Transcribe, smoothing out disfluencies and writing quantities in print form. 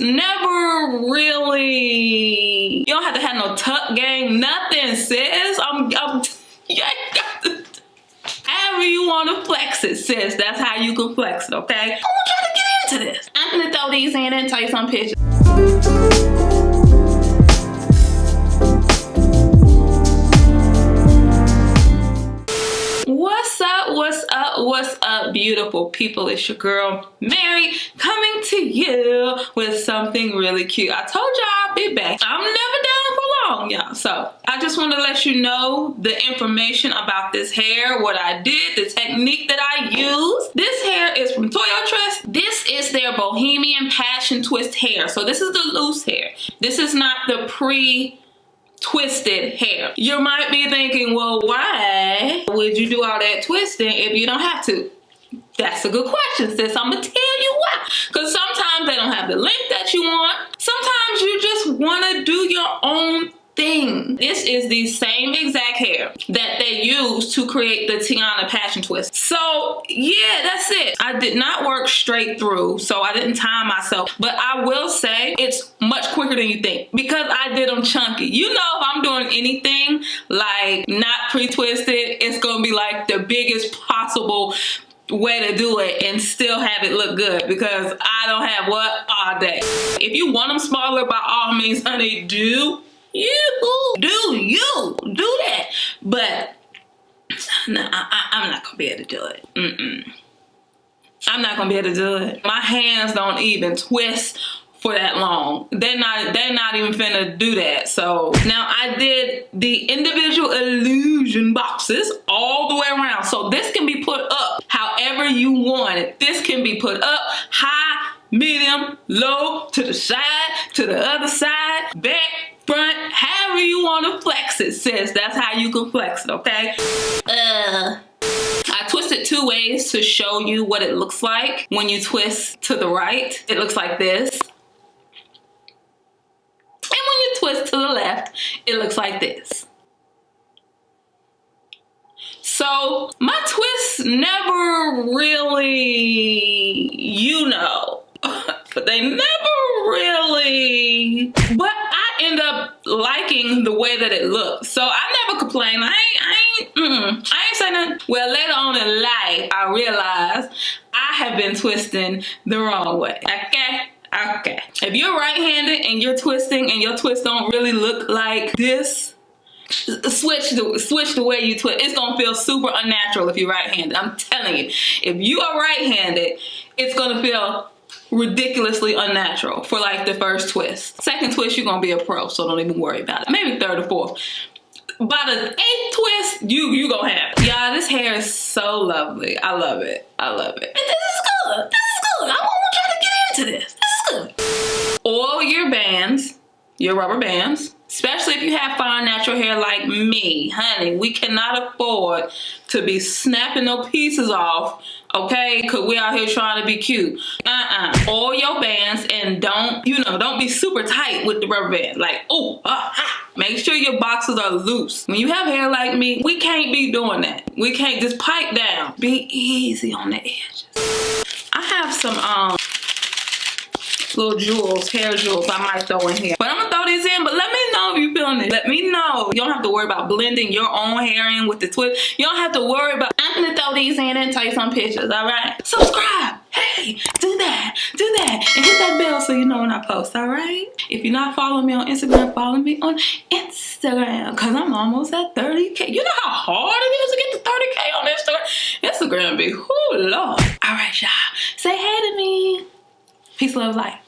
never really, you don't have to have no tuck game, nothing, sis. You ain't got to, however you want to flex it, sis, that's how you can flex it, okay? I want y'all to get into this. I'm gonna throw these in and take some pictures. What's up, beautiful people? It's your girl Mary coming to you with something really cute. I told y'all I'll be back. I'm never down for long, y'all. So I just want to let you know the information about this hair, what I did, the technique that I use. This hair is from Toyotress. This is their Bohemian Passion Twist hair. So this is the loose hair. This is not the twisted hair. You might be thinking, well, why would you do all that twisting if you don't have to? That's a good question, sis. I'm gonna tell you why. Because sometimes they don't have the length that you want. Sometimes you just want to do your own thing. This is the same exact hair that they use to create the Tiana Passion Twist. So yeah, that's it. I did not work straight through, so I didn't time myself. But I will say it's much quicker than you think because I did them chunky. You know, if I'm doing anything like not pre-twisted, it's gonna be like the biggest possible way to do it and still have it look good because I don't have what all day. If you want them smaller, by all means, honey, do that. But no, I'm not gonna be able to do it. I'm not gonna be able to do it. My hands don't even twist for that long. They're not even finna do that. So now I did the individual illusion boxes all the way around. So this can be put up however you want it. This can be put up high, medium, low, to the side, to the other side, back, front, however you want to flex it, sis. That's how you can flex it, okay? I twisted two ways to show you what it looks like when you twist to the right. It looks like this. And when you twist to the left, it looks like this. So my twists never really, you know, but they never really, but I end up liking the way that it looks. So I never complain. I ain't saying nothing. Well, later on in life, I realized I have been twisting the wrong way, okay? If you're right-handed and you're twisting and your twist don't really look like this, switch the way you twist. It's gonna feel super unnatural if you're right-handed. I'm telling you. If you are right-handed, it's gonna feel ridiculously unnatural for like the first twist. Second twist, you're gonna be a pro, so don't even worry about it. Maybe third or fourth. By the 8th twist, you gonna have it. Y'all, this hair is so lovely. I love it. I love it. And this is good. This is good. I want y'all to get into this. This is good. Oil your bands, your rubber bands, especially if you have fine natural hair like me. Honey, we cannot afford to be snapping no pieces off, okay? Because we out here trying to be cute. Oil your bands and don't be super tight with the rubber band. Like, make sure your boxes are loose. When you have hair like me, we can't be doing that. We can't just pipe down. Be easy on the edges. I have some little jewels, hair jewels I might throw in here. But I'm gonna throw these in, but let me know if you're feeling it. Let me know. You don't have to worry about blending your own hair in with the twist. You don't have to worry about, I'm gonna throw these in and take some pictures, all right? Subscribe, hey, do that, and hit that bell so you know when I post, all right? If you're not following me on Instagram, follow me on Instagram, because I'm almost at 30K. You know how hard it is to get to 30K on Instagram? Instagram be, oh Lord. All right, y'all, say hey to me. Peace, love, light.